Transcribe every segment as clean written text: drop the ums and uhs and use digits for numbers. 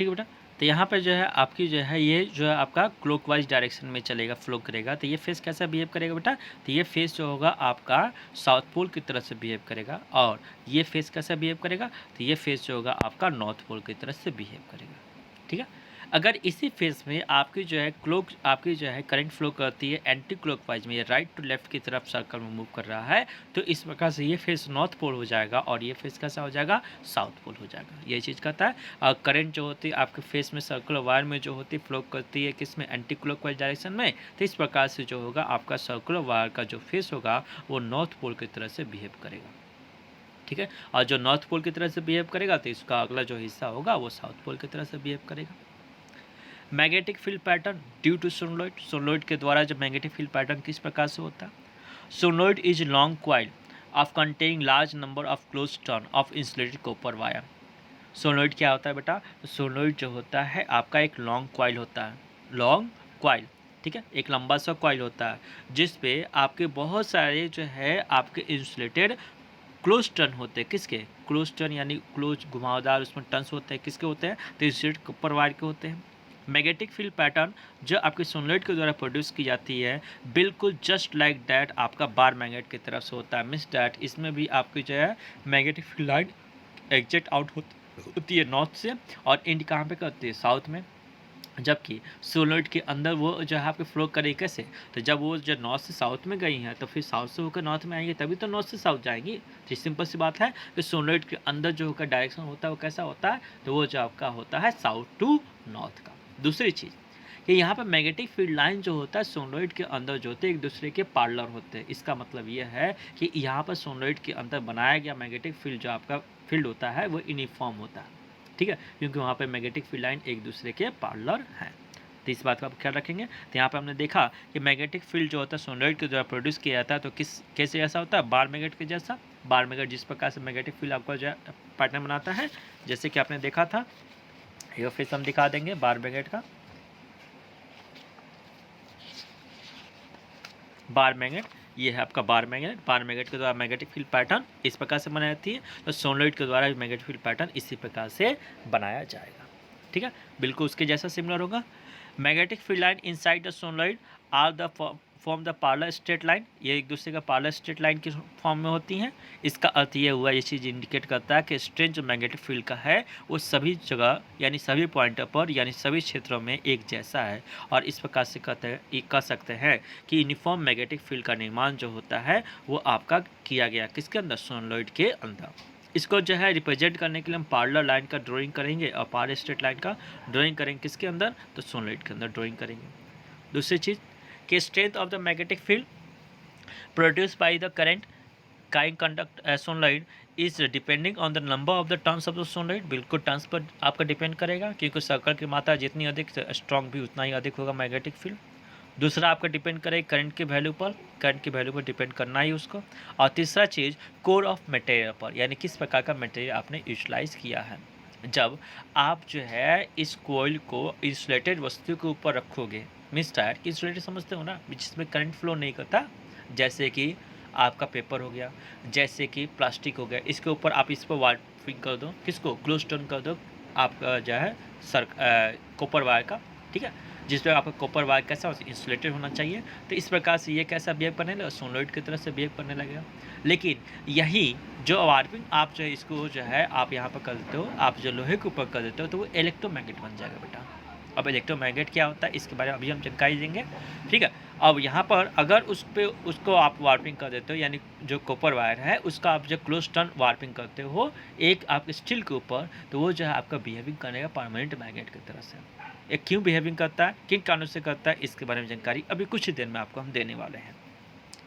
ठीक है बेटा। तो यहाँ पे जो है आपकी जो है ये जो है आपका क्लॉकवाइज डायरेक्शन में चलेगा, फ्लो करेगा। तो ये फेस कैसा बिहेव करेगा बेटा? तो ये फेस जो होगा आपका साउथ पोल की तरह से बिहेव करेगा, और ये फेस कैसा बिहेव करेगा? तो ये फेस जो होगा आपका नॉर्थ पोल की तरह से बिहेव करेगा, ठीक है। अगर इसी फेस में आपकी जो है आपकी जो है करंट फ्लो करती है एंटी क्लॉकवाइज में, ये राइट टू लेफ्ट की तरफ सर्कल में मूव कर रहा है, तो इस प्रकार से ये फेस नॉर्थ पोल हो जाएगा और ये फेस कैसा हो जाएगा? साउथ पोल हो जाएगा। ये चीज़ कहता है। और करंट जो होती है आपके फेस में सर्कुलर वायर में जो होती है फ्लो करती है किस में? एंटी क्लॉकवाइज डायरेक्शन में। तो इस प्रकार से जो होगा आपका सर्कुलर वायर का जो फेस होगा वो नॉर्थ पोल की तरह से बिहेव करेगा, ठीक है। और जो नॉर्थ पोल की तरह से बिहेव करेगा तो इसका अगला जो हिस्सा होगा वो साउथ पोल की तरह से बिहेव करेगा। Magnetic field pattern due to solenoid, solenoid के द्वारा जब मैग्नेटिक फील्ड पैटर्न किस प्रकार से होता है? Solenoid is long coil of containing large number of close turn of insulated copper wire. Solenoid क्या होता है बेटा? तो सोनोइड जो होता है आपका एक लॉन्ग क्वाइल होता है, लॉन्ग क्वाइल, ठीक है, एक लंबा सा क्वाइल होता है जिस पे आपके बहुत सारे जो है आपके इंसुलेटेड क्लोज टर्न होते हैं। किसके? क्लोज टर्न यानी क्लोज घुमावदार उसमें टर्न्स होते हैं। किसके होते हैं? तो इंसुलेटेड कॉपर वायर के होते हैं। मैग्नेटिक फील्ड पैटर्न जो आपके सोनोइड के द्वारा प्रोड्यूस की जाती है बिल्कुल जस्ट लाइक दैट आपका बार मैग्नेट की तरफ से होता है। मीन्स दैट इसमें भी आपकी जो है magnetic field line exit out होती है नॉर्थ से, और इंड कहाँ पे करती है? साउथ में। जबकि सोनोइड के अंदर वो जो है आपके फ्लो करे कैसे? तो जब वो जो नॉर्थ से साउथ में गई हैं तो फिर साउथ से होकर नॉर्थ में आएंगे, तभी तो नॉर्थ से साउथ जाएंगी। तो सिंपल सी बात है कि सोनोइड के अंदर जो होकर डायरेक्शन होता है वो कैसा होता है? तो वो जो आपका होता है साउथ टू नॉर्थ का। दूसरी चीज़ कि यहाँ पर मैग्नेटिक फील्ड लाइन जो होता है सोनोइड के अंदर जो होते हैं एक दूसरे के पैरेलल होते हैं। इसका मतलब ये है कि यहाँ पर सोनोइड के अंदर बनाया गया मैग्नेटिक फील्ड जो आपका फील्ड होता है वो यूनिफॉर्म होता है, ठीक है, क्योंकि वहाँ पे मैग्नेटिक फील्ड लाइन एक दूसरे के पैरेलल हैं। तो इस बात का आप ख्याल रखेंगे। तो यहाँ पे हमने देखा कि मैग्नेटिक फील्ड जो होता है सोनोइड के द्वारा प्रोड्यूस किया जाता है तो किस कैसे जैसा होता है? बार मैग्नेट के जैसा। बार मैग्नेट जिस प्रकार से मैग्नेटिक फील्ड आपका जो है पैटर्न बनाता है, जैसे कि आपने देखा था, ये फिर हम दिखा देंगे बार मैग्नेट का। बार मैग्नेट, ये है आपका बार मैग्नेट। बार मैग्नेट के द्वारा मैग्नेटिक फील्ड पैटर्न इस प्रकार से बनाई जाती है, तो सोनोइड के द्वारा मैग्नेटिक फील्ड पैटर्न इसी प्रकार से बनाया जाएगा, ठीक है, बिल्कुल उसके जैसा सिमिलर होगा। Magnetic field line inside the solenoid are the form the parallel straight line, ये एक दूसरे का पैरेलल स्ट्रेट लाइन की फॉर्म में होती हैं। इसका अर्थ ये हुआ, ये चीज़ इंडिकेट करता है कि स्ट्रेंथ जो मैग्नेटिक फील्ड का है वो सभी जगह यानी सभी पॉइंटों पर यानी सभी क्षेत्रों में एक जैसा है, और इस प्रकार से कह सकते हैं कि यूनिफॉर्म मैग्नेटिक फील्ड का निर्माण जो होता है वो आपका किया गया किसके अंदर? सोनोइड के अंदर। इसको जो है रिप्रेजेंट करने के लिए हम पैरेलल लाइन का ड्राइंग करेंगे और पैरेलल स्ट्रेट लाइन का ड्राइंग करेंगे किसके अंदर? तो सोनोइड के अंदर ड्राइंग करेंगे। दूसरी चीज़ कि strength of the magnetic field produced by the current carrying conduct solenoid is depending on the number of the turns of the solenoid. बिल्कुल टर्न्स पर आपका डिपेंड करेगा, क्योंकि सर्कल की मात्रा जितनी अधिक स्ट्रॉन्ग भी उतना ही अधिक होगा मैग्नेटिक फील्ड। दूसरा आपका डिपेंड करेगा करंट की वैल्यू पर, करंट की वैल्यू पर डिपेंड करना ही उसको। और तीसरा चीज़ कोर ऑफ मटेरियल पर, यानी किस प्रकार का मटेरियल आपने यूटिलाइज किया है। जब आप जो है इस कोयल को इंसुलेटेड वस्तु के ऊपर रखोगे, मीन्स टायर की इंसुलेटेड समझते हो ना, जिसमें करंट फ्लो नहीं करता, जैसे कि आपका पेपर हो गया, जैसे कि प्लास्टिक हो गया, इसके ऊपर आप इस पर वाटरिंग कर दो, किसको? क्लोज टर्न कर दो आपका जो है कॉपर वायर का, ठीक है, जिस पर आपका कॉपर वायर कैसा इंसुलेटेड होना चाहिए। तो इस प्रकार से ये कैसा बिहेव करने लगेगा? सोनोइड की तरह से बिहेव करने लगेगा। लेकिन यही जो वार्पिंग आप जो है इसको जो है आप यहाँ पर कर देते हो, आप जो लोहे के ऊपर कर देते हो तो वो इलेक्ट्रोमैग्नेट बन जाएगा बेटा। अब इलेक्ट्रोमैग्नेट क्या होता है इसके बारे में अभी हम जानकारी देंगे, ठीक है। अब यहाँ पर अगर उसको आप वार्पिंग कर देते हो, यानी जो कॉपर वायर है उसका आप जो क्लोज टर्न वार्पिंग करते हो एक आप स्टील के ऊपर, तो वो जो है आपका बिहेविंग करेगा परमानेंट मैग्नेट की तरह से। ये क्यों बिहेविंग करता है, किन कारणों से करता है, इसके बारे में जानकारी अभी कुछ ही देर में आपको हम देने वाले हैं,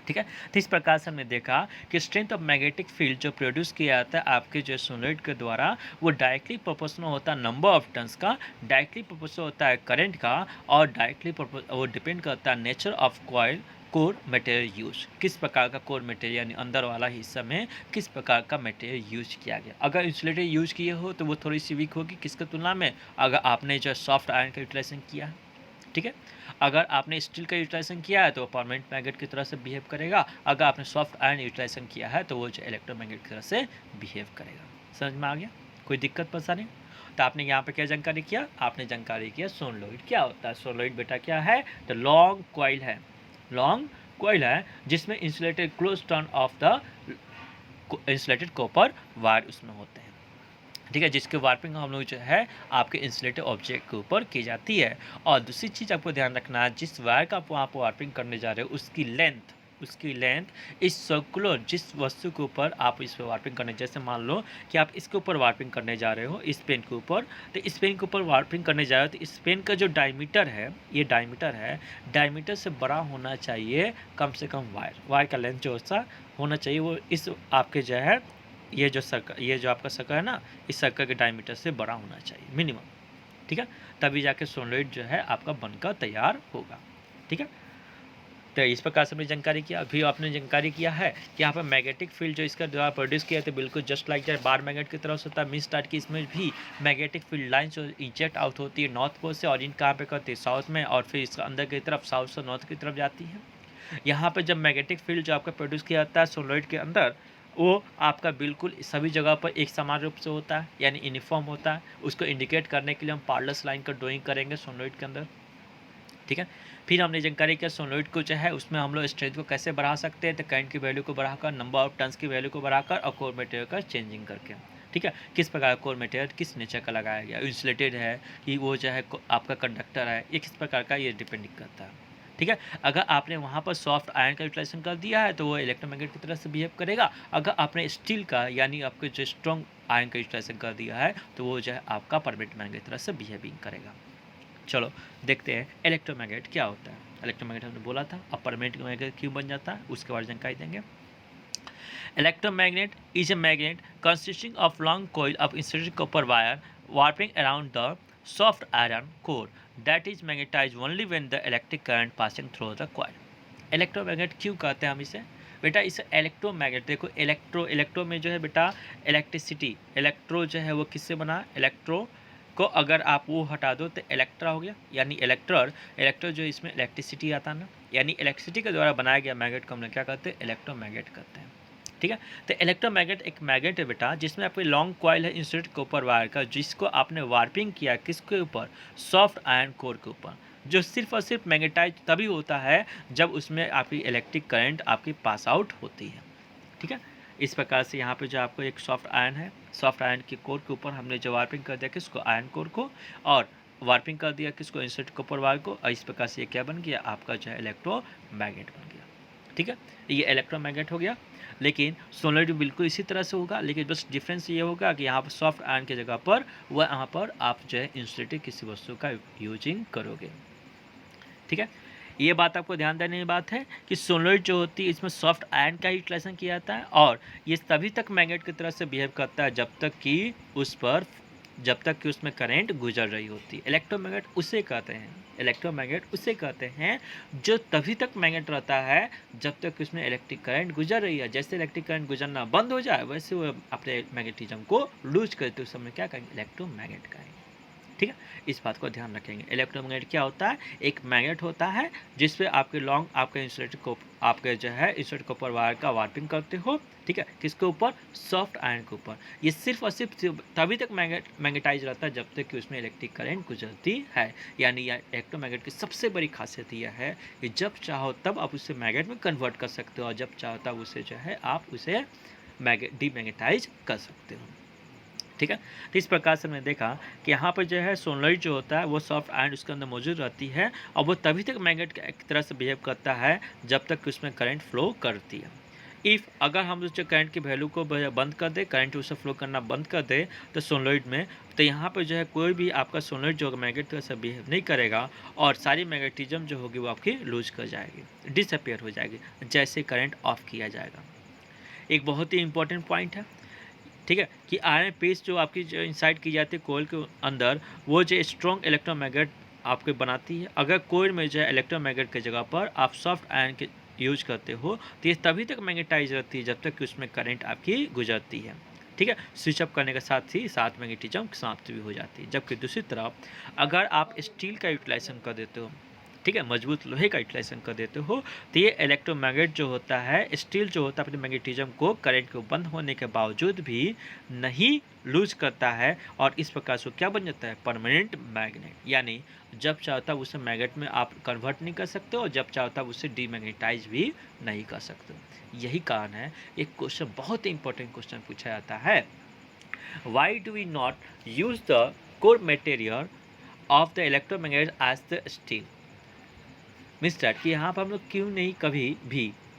ठीक है। तो इस प्रकार से हमने देखा कि स्ट्रेंथ ऑफ मैग्नेटिक फील्ड जो प्रोड्यूस किया जाता है आपके जो सोनोइड के द्वारा वो डायरेक्टली प्रोपोर्शनल होता है नंबर ऑफ टर्न्स का, डायरेक्टली प्रोपोर्शनल होता है करंट का, और डायरेक्टली वो डिपेंड करता है nature of coil core material use, किस प्रकार का कोर मटेरियल यानी अंदर वाला हिस्सा में किस प्रकार का मटेरियल यूज किया गया। अगर इंसुलेटर यूज किए हो तो वो थोड़ी सी वीक होगी किसके तुलना में? अगर आपने जो सॉफ्ट आयरन का यूटिलाइजेशन किया है, ठीक है। अगर आपने स्टील का यूटिलाइजेशन किया है तो वो परमानेंट मैग्नेट की तरह से बिहेव करेगा, अगर आपने सॉफ्ट आयरन यूटिलाइजेशन किया है तो वो जो इलेक्ट्रोमैग्नेट की तरह से बिहेव करेगा। समझ में आ गया? कोई दिक्कत परेशानी? तो आपने यहाँ पे क्या जानकारी किया, आपने जानकारी किया सोलेनोइड क्या होता है। सोलेनोइड बेटा क्या है, तो लॉन्ग कॉइल है, लॉन्ग कॉइल है जिसमें insulated close turn of the insulated copper wire उसमें होते हैं, ठीक है, जिसके वार्पिंग हम लोग जो है आपके इंसुलेटेड ऑब्जेक्ट के ऊपर की जाती है। और दूसरी चीज़ आपको ध्यान रखना है, जिस वायर का आप वहाँ पर वार्पिंग करने जा रहे हो उसकी लेंथ इस सर्कुलर जिस वस्तु के ऊपर आप इस पर वार्पिंग करने, जैसे मान लो कि आप इसके ऊपर वार्पिंग करने जा रहे हो इस पेन के ऊपर, तो इस पेन के ऊपर वार्पिंग करने जा रहे हो तो इस पेन का जो डायमीटर है, ये डायमीटर है, डायमीटर से बड़ा होना चाहिए कम से कम वायर का लेंथ जो सा होना चाहिए वो इस आपके जो है ये जो आपका सर्कल है ना, इस सर्कल के डायमीटर से बड़ा होना चाहिए मिनिमम, ठीक है, तभी जाके सोलेनोइड जो है आपका बनकर तैयार होगा, ठीक है। तो इस प्रकार से हमने जानकारी किया। अभी आपने जानकारी किया है कि यहाँ पर मैग्नेटिक फील्ड जो इसका द्वारा प्रोड्यूस किया तो बिल्कुल just like that bar magnet की तरफ से होता है। मीन स्टार्ट की इसमें भी मैग्नेटिक फील्ड लाइन जो इंजेक्ट आउट होती है नॉर्थ पोल से, और इन कहाँ पे करती है, साउथ में, और फिर इसका अंदर की तरफ साउथ से नॉर्थ की तरफ जाती है। यहाँ पर जब मैग्नेटिक फील्ड जो आपका प्रोड्यूस किया जाता है सोलेनोइड के अंदर, वो आपका बिल्कुल सभी जगह पर एक समान रूप से होता है, यानी यूनिफॉर्म होता है। उसको इंडिकेट करने के लिए हम पार्लस लाइन का ड्राइंग करेंगे सोलेनोइड के अंदर, ठीक है। फिर हमने जानकारी किया सोलेनोइड को जो है उसमें हम लोग स्ट्रेंथ को कैसे बढ़ा सकते हैं, तो करंट की वैल्यू को बढ़ाकर, नंबर ऑफ टर्न्स की वैल्यू को बढ़ाकर, और कोर मटेरियल का चेंजिंग करके, ठीक है। किस प्रकार कोर मटेरियल किस नेचर का लगाया गया, इंसुलेटेड है कि वो जो है आपका कंडक्टर है, ये किस प्रकार का ये डिपेंडिंग करता है, ठीक है। अगर आपने वहाँ पर सॉफ्ट आयरन का यूटिलाइजेशन कर दिया है तो वो इलेक्ट्रोमैग्नेट की तरह से बिहेव करेगा। अगर आपने स्टील का यानी आपके जो स्ट्रॉन्ग आयरन का यूटिलाइजेशन कर दिया है तो वो जो है आपका परमानेंट मैग्नेट की तरह से बिहेविंग करेगा। चलो देखते हैं इलेक्ट्रोमैग्नेट क्या होता है। इलेक्ट्रोमैग्नेट हमने बोला था, अब परमानेंट मैग्नेट क्यों बन जाता है उसके बारे में जानकारी देंगे। Electromagnet is a magnet consisting of long coil of insulated copper wire warping around the soft iron core that is magnetized only when the electric current passing through the coil. Electromagnet क्यों कहते हैं हम इसे बेटा, इसे electromagnet, देखो electro में जो है बेटा इलेक्ट्रिसिटी, इलेक्ट्रो जो है वो किससे बना, इलेक्ट्रो को अगर आप वो हटा दो तो इलेक्ट्रा हो गया, यानी इलेक्ट्रो जो इसमें इलेक्ट्रिसिटी आता है ना, यानी इलेक्ट्रिसिटी के द्वारा बनाया गया मैग्नेट को हम क्या कहते हैं, इलेक्ट्रोमैग्नेट कहते हैं, ठीक है। तो इलेक्ट्रोमैग्नेट एक मैग्नेट है बेटा जिसमें आपके लॉन्ग कॉइल है इंसुलेटेड कॉपर वायर का, जिसको आपने वार्पिंग किया किसके ऊपर, सॉफ्ट आयरन कोर के ऊपर, जो सिर्फ और सिर्फ मैग्नेटाइज तभी होता है जब उसमें आपकी इलेक्ट्रिक करंट आपकी पास आउट होती है, ठीक है। इस प्रकार से यहाँ पे जो आपको एक सॉफ्ट आयरन है, सॉफ्ट आयरन के कोर के ऊपर हमने जो वार्पिंग कर दिया किसको, आयरन कोर को, और वार्पिंग कर दिया किसको, इंसुलेटेड कॉपर वायर को, और इस प्रकार से ये क्या बन गया, आपका जो है इलेक्ट्रोमैग्नेट बन गया, ठीक है। ये इलेक्ट्रोमैग्नेट हो गया। लेकिन सोलेनोइड बिल्कुल इसी तरह से होगा, लेकिन बस डिफरेंस ये होगा कि यहाँ पर सॉफ्ट आयरन की जगह पर वह यहाँ पर आप जो है इंसुलेटेड किसी वस्तु का यूजिंग करोगे, ठीक है। ये बात आपको ध्यान देने की बात है कि सोलेनोइड जो होती है इसमें सॉफ्ट आयरन का यूटिलाइजेशन किया जाता है, और ये तभी तक मैग्नेट की तरह से बिहेव करता है जब तक कि उसमें करंट गुजर रही होती है। इलेक्ट्रोमैग्नेट उसे कहते हैं जो तभी तक मैग्नेट रहता है जब तक कि उसमें इलेक्ट्रिक करंट गुजर रही है। जैसे इलेक्ट्रिक करंट गुजरना बंद हो जाए वैसे वो अपने मैग्नेटिज्म को लूज करते उस समय क्या कहेंगे, इलेक्ट्रोमैग्नेट कहेंगे, ठीक है। इस बात को ध्यान रखेंगे। इलेक्ट्रोमैग्नेट क्या होता है, एक मैग्नेट होता है जिसपे आपके इंसुलेटेड जो है इंसुलेटेड कॉपर वायर का वार्पिंग करते हो, ठीक है, किसके ऊपर, सॉफ्ट आयरन के ऊपर। ये सिर्फ और सिर्फ तभी तक मैग्नेटाइज रहता है जब तक कि उसमें इलेक्ट्रिक करंट गुजरती है। यानी यह इलेक्ट्रोमैग्नेट की सबसे बड़ी खासियत यह है कि जब चाहो तब आप उसे मैग्नेट में कन्वर्ट कर सकते हो, और जब चाहो तब उसे जो है आप उसे डीमैग्नेटाइज कर सकते हो, ठीक है। तो इस प्रकार से हमने देखा कि यहाँ पर जो है सोलेनोइड जो होता है वो सॉफ्ट आयरन उसके अंदर मौजूद रहती है, और वो तभी तक मैग्नेट की तरह से बिहेव करता है जब तक कि उसमें करंट फ्लो करती है। अगर हम उस करंट की वैल्यू को बंद कर दे, करंट उसे फ्लो करना बंद कर दे तो सोलेनोइड में, तो यहाँ पर जो है कोई भी आपका सोलेनोइड जो मैग्नेट की तरह से बिहेव नहीं करेगा, और सारी मैग्नेटिज्म जो होगी वो आपकी लूज कर जाएगी, डिसअपियर हो जाएगी जैसे करंट ऑफ किया जाएगा। एक बहुत ही इंपॉर्टेंट पॉइंट है, ठीक है, कि आयरन पीस जो आपकी जो इंसाइड की जाती है कोयल के अंदर, वो जो स्ट्रॉन्ग इलेक्ट्रोमैग्नेट आपके बनाती है। अगर कोयल में जो है इलेक्ट्रोमैग्नेट की जगह पर आप सॉफ्ट आयरन के यूज करते हो तो ये तभी तक मैग्नेटाइज रहती है जब तक कि उसमें करंट आपकी गुजरती है, ठीक है। स्विच अप करने के साथ ही साथ मैग्नेटिज्म समाप्त भी हो जाती है। जबकि दूसरी तरफ अगर आप स्टील का यूटिलाइजेशन कर देते हो, ठीक है, मजबूत लोहे का यूटिलाइजेशन कर देते हो, तो ये इलेक्ट्रोमैग्नेट जो होता है, स्टील जो होता है अपने मैग्नेटिज्म को करंट को बंद होने के बावजूद भी नहीं लूज करता है, और इस प्रकार से क्या बन जाता है, परमानेंट मैग्नेट। यानी जब चाहता है उसे मैग्नेट में आप कन्वर्ट नहीं कर सकते हो, जब चाहता है उसे डीमैग्नेटाइज भी नहीं कर सकते हो। यही कारण है एक क्वेश्चन, बहुत ही इंपॉर्टेंट क्वेश्चन पूछा जाता है, why do we not use the core material of the electromagnet as the steel. Means that कि यहाँ पर हम लोग क्यों नहीं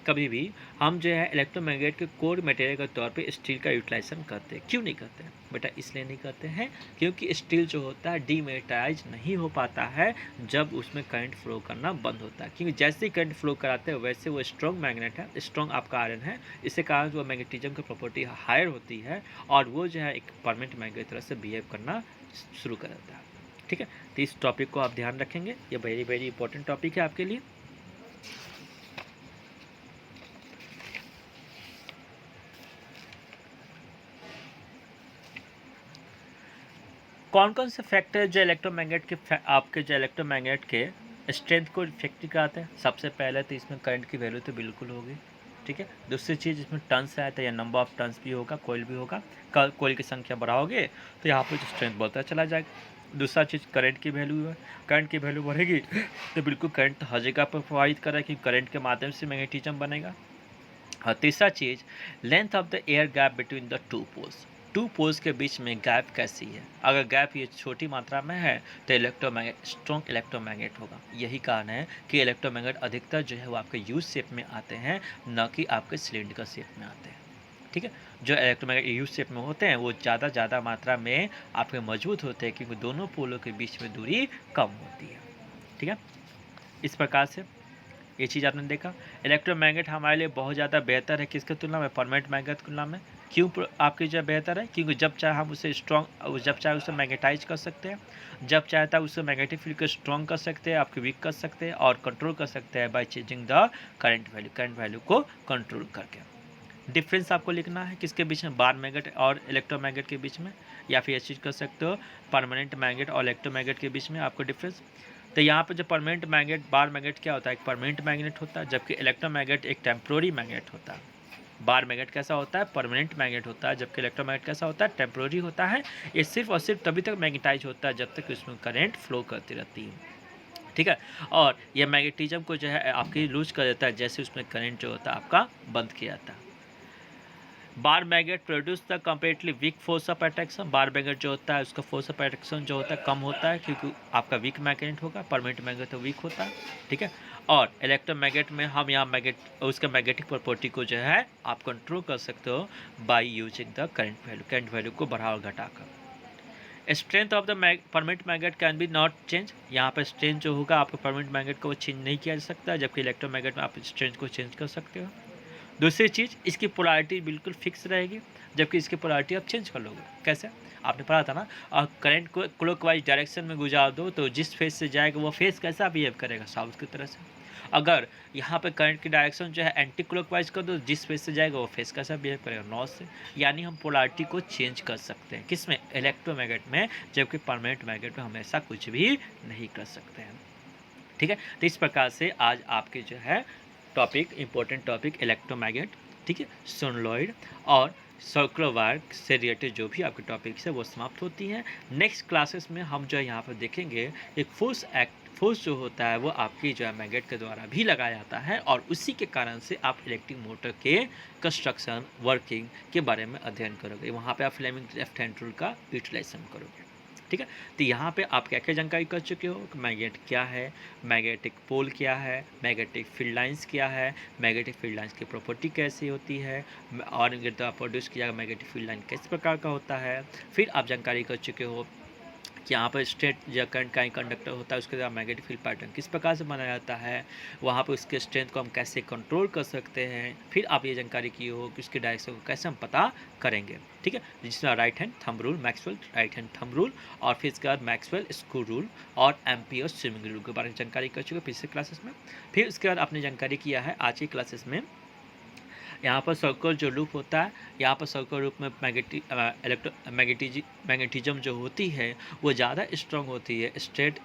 कभी भी हम जो है इलेक्ट्रोमैग्नेट के कोर मटेरियल के तौर पे स्टील का यूटिलाइजेशन करते हैं। क्यों नहीं करते हैं बेटा? इसलिए नहीं करते हैं क्योंकि स्टील जो होता है डीमैग्नेटाइज नहीं हो पाता है जब उसमें करंट फ्लो करना बंद होता है, क्योंकि जैसे ही करंट फ्लो कराते हैं वैसे वो स्ट्रॉन्ग मैग्नेट है, स्ट्रॉन्ग आपका आयरन है, इसके कारण वो मैग्नेटिज्म की प्रॉपर्टी हायर होती है और वो जो है एक परमानेंट मैग्नेट की तरह से बिहेव करना शुरू कर देता है। ठीक है, तो इस टॉपिक को आप ध्यान रखेंगे, ये वेरी वेरी इंपॉर्टेंट टॉपिक है आपके लिए। कौन कौन से फैक्टर जो इलेक्ट्रोमैग्नेट के आपके जो इलेक्ट्रोमैग्नेट के स्ट्रेंथ को इफेक्ट कराते हैं? सबसे पहले तो इसमें करंट की वैल्यू तो बिल्कुल होगी, ठीक है। दूसरी चीज़ इसमें टर्न्स आया था या नंबर ऑफ टर्न्स भी होगा, कोयल भी होगा, कोयल की संख्या बढ़ाओगे तो यहाँ पर जो स्ट्रेंथ बढ़ता चला जाएगा। दूसरा चीज़ करंट की वैल्यू है, करंट की वैल्यू बढ़ेगी तो बिल्कुल करंट हर जगह पर प्रभावित कर रहा है कि करंट के माध्यम से मैग्नेटिज्म बनेगा। और तीसरा चीज़ length of the air gap between the two poles के बीच में गैप कैसी है। अगर गैप ये छोटी मात्रा में है तो इलेक्ट्रोमैग्नेट स्ट्रॉन्ग इलेक्ट्रोमैग्नेट होगा। यही कारण है कि इलेक्ट्रोमैग्नेट अधिकतर जो है वो आपके यू शेप में आते हैं, न कि आपके सिलेंडर शेप में आते हैं। ठीक है, जो इलेक्ट्रोमैग्नेट यू शेप में होते हैं वो ज़्यादा मात्रा में आपके मजबूत होते हैं क्योंकि दोनों पोलों के बीच में दूरी कम होती है। ठीक है, इस प्रकार से ये चीज़ आपने देखा। इलेक्ट्रोमैग्नेट हमारे लिए बहुत ज़्यादा बेहतर है किसके तुलना में? परमानेंट मैग्नेट की तुलना में। क्यों आपकी जो बेहतर है? क्योंकि जब चाहे हम उसे जब चाहे उसे मैग्नेटाइज कर सकते हैं, जब चाहता है उसे मैग्नेटिक फील्ड को स्ट्रॉन्ग कर सकते हैं, आपके वीक कर सकते हैं और कंट्रोल कर सकते हैं bye changing the current value को कंट्रोल करके। डिफरेंस आपको लिखना है किसके बीच में? बार मैग्नेट और इलेक्ट्रोमैग्नेट के बीच में, या फिर ये चीज़ कर सकते हो परमानेंट मैग्नेट और इलेक्ट्रोमैग्नेट के बीच में आपको डिफरेंस। तो यहाँ पे जो परमानेंट मैग्नेट, बार मैग्नेट क्या होता है? एक परमानेंट मैग्नेट होता है, जबकि इलेक्ट्रोमैग्नेट एक टेम्प्रोरी मैग्नेट होता है। बार मैग्नेट कैसा होता है? परमानेंट मैग्नेट होता है, जबकि इलेक्ट्रोमैग्नेट कैसा होता है? टेम्प्रोरी होता है। ये सिर्फ और सिर्फ तभी तक मैग्नेटाइज होता है जब तक उसमें करंट फ्लो करती रहती है। ठीक है, और ये मैग्नेटिज्म को जो है आपकी लूज कर देता है जैसे उसमें करंट जो होता है आपका बंद किया जाता है। Bar magnet produce the comparatively weak force of attraction. Bar magnet जो होता है उसका फोर्स ऑफ अट्रैक्शन जो होता है कम होता है क्योंकि आपका वीक मैग्नेट होगा, परमानेंट मैग्नेट तो वीक होता है। ठीक है, और इलेक्ट्रोमैग्नेट में हम यहाँ उसका मैग्नेटिक प्रॉपर्टी को जो है आप कंट्रोल कर सकते हो by using the current value को बढ़ा और घटाकर। Strength of the permanent magnet can be not change. यहाँ पर स्ट्रेंथ जो होगा आपके परमानेंट मैग्नेट को चेंज नहीं किया जा सकता, जबकि इलेक्ट्रोमैग्नेट में आप स्ट्रेंथ को चेंज कर सकते हो। दूसरी चीज़, इसकी पोलैरिटी बिल्कुल फिक्स रहेगी, जबकि इसकी पोलैरिटी आप चेंज कर लोगे। कैसे? आपने पढ़ा था ना, और करंट को क्लॉकवाइज डायरेक्शन में गुजार दो तो जिस फेज से जाएगा वो फेज कैसा बिहेव करेगा? साउथ की तरह से। अगर यहाँ पे करंट की डायरेक्शन जो है एंटी क्लॉकवाइज कर दो, जिस फेज से जाएगा वो फेज कैसा बिहेव करेगा? नॉर्थ से। यानी हम पोलैरिटी को चेंज कर सकते हैं किसमें? इलेक्ट्रोमैग्नेट में, जबकि परमानेंट मैग्नेट में हम ऐसा कुछ भी नहीं कर सकते हैं। ठीक है, तो इस प्रकार से आज आपके जो है टॉपिक, इंपॉर्टेंट टॉपिक इलेक्ट्रोमैग्नेट, ठीक है, सोनोलॉइड और सर्कुलर वायर से रिलेटेड जो भी आपके टॉपिक्स है वो समाप्त होती हैं। नेक्स्ट क्लासेस में हम जो है यहाँ पर देखेंगे एक फोर्स जो होता है वो आपकी जो है मैग्नेट के द्वारा भी लगाया जाता है और उसी के कारण से आप इलेक्ट्रिक मोटर के कंस्ट्रक्शन, वर्किंग के बारे में अध्ययन करोगे। वहाँ पे आप फ्लेमिंग लेफ्ट हैंड रूल का यूटिलाइजेशन करोगे। ठीक है, तो यहाँ पे आप क्या क्या जानकारी कर चुके हो कि मैग्नेट क्या है, मैग्नेटिक पोल क्या है, मैग्नेटिक फील्ड लाइंस क्या है, मैग्नेटिक फील्ड लाइंस की प्रॉपर्टी कैसी होती है, और प्रोड्यूस किया मैग्नेटिक फील्ड लाइन किस प्रकार का होता है। फिर आप जानकारी कर चुके हो कि यहाँ पर स्ट्रेट या करंट का कंडक्टर होता है उसके द्वारा मैग्नेटिक फील्ड पैटर्न किस प्रकार से बनाया जाता है, वहाँ पर उसके स्ट्रेंथ को हम कैसे कंट्रोल कर सकते हैं। फिर आप ये जानकारी की हो कि उसके डायरेक्शन को कैसे हम पता करेंगे। ठीक है, जिसमें right hand thumb rule, Maxwell right hand thumb rule, और फिर इसके बाद मैक्सवेल स्क्रू रूल और एम्पियर स्विमिंग रूल के बारे में जानकारी कर चुके पिछले क्लासेस में। फिर उसके बाद आपने जानकारी किया है आज की क्लासेस में यहाँ पर सर्कुलर जो लूप होता है, यहाँ पर सर्कुलर लूप में मैग्नेटिज्म जो होती है वो ज़्यादा स्ट्रॉन्ग होती है स्ट्रेट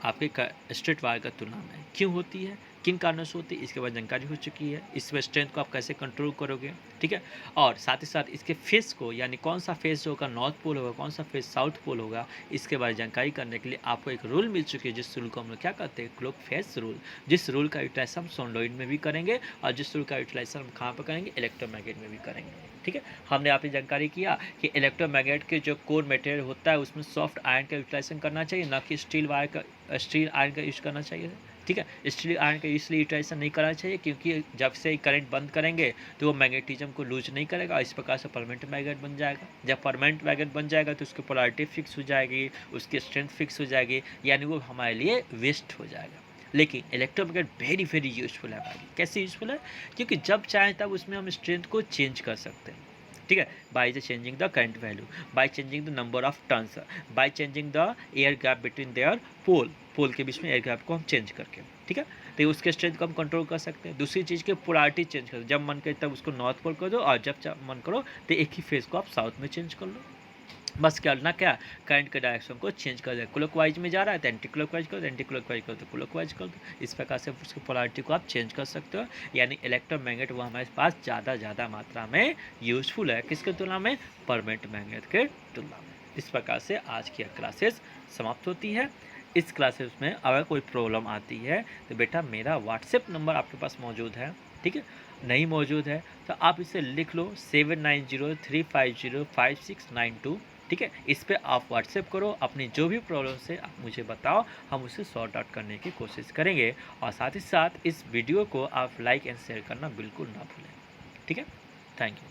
वायर का तुलना में। क्यों होती है, किन कारणों से होती है, इसके बाद जानकारी हो चुकी है। इसमें स्ट्रेंथ को आप कैसे कंट्रोल करोगे, ठीक है। और साथ ही साथ इसके फेस को, यानी कौन सा फेस होगा नॉर्थ पोल होगा, कौन सा फेस साउथ पोल होगा, इसके बारे में जानकारी करने के लिए आपको एक रूल मिल चुकी है, जिस रूल को हम लोग क्या कहते हैं, क्लॉक फेस रूल। जिस रूल का यूटिलाइजेशन हम सोनोइड में भी करेंगे और जिस रूल का यूटिलाइजेशन हम कहाँ पर करेंगे, इलेक्ट्रोमैग्नेट में भी करेंगे, ठीक है। हमने यहाँ पे जानकारी किया कि इलेक्ट्रोमैग्नेट के जो कोर मटेरियल होता है उसमें सॉफ्ट आयरन का यूटिलाइजेशन करना चाहिए, ना कि स्टील आयरन का यूज़ करना चाहिए, ठीक है। स्टील आयरन का इसलिए यूटिलाइजेशन नहीं करना चाहिए क्योंकि जब से करंट बंद करेंगे तो वो मैग्नेटिज्म को लूज नहीं करेगा, इस प्रकार से परमानेंट मैग्नेट बन जाएगा। जब परमानेंट मैग्नेट बन जाएगा तो उसकी पोलैरिटी फिक्स हो जाएगी, उसकी स्ट्रेंथ फिक्स हो जाएगी, यानी वो हमारे लिए वेस्ट हो जाएगा। लेकिन इलेक्ट्रोमैग्नेट वेरी यूजफुल है भाई। कैसे यूजफुल है, क्योंकि जब चाहें तब उसमें हम स्ट्रेंथ को चेंज कर सकते हैं, ठीक है। By the changing the current value, by changing the number of turns, by changing the air gap between their pole के बीच में एयर गैप को हम चेंज करके, ठीक है। तो उसके स्ट्रेंथ को हम कंट्रोल कर सकते हैं। दूसरी चीज़ की पोलैरिटी चेंज कर दो, जब मन करे तब उसको नॉर्थ पोल कर दो और जब मन करो तो एक ही फेज को आप साउथ में चेंज कर लो। बस करना क्या, करंट के डायरेक्शन को चेंज कर दे। क्लॉकवाइज में जा रहा है तो एंटी क्लॉकवाइज कर दो, एंटी क्लॉकवाइज कर दो तो क्लॉकवाइज कर दो। इस प्रकार से उसकी पोलैरिटी को आप चेंज कर सकते हो। यानी इलेक्ट्रोमैग्नेट वो हमारे पास ज़्यादा मात्रा में यूजफुल है, किसके तुलना में, परमानेंट मैग्नेट के तुलना में। इस प्रकार से आज की क्लासेस समाप्त होती है। इस क्लासेस में अगर कोई प्रॉब्लम आती है तो बेटा मेरा व्हाट्सएप नंबर आपके पास मौजूद है, ठीक है। नहीं मौजूद है तो आप इसे लिख लो 7903505692, ठीक है। इस पे आप व्हाट्सएप करो, अपनी जो भी प्रॉब्लम है आप मुझे बताओ, हम उसे सॉर्ट आउट करने की कोशिश करेंगे। और साथ ही साथ इस वीडियो को आप लाइक एंड शेयर करना बिल्कुल ना भूलें, ठीक है। Thank you.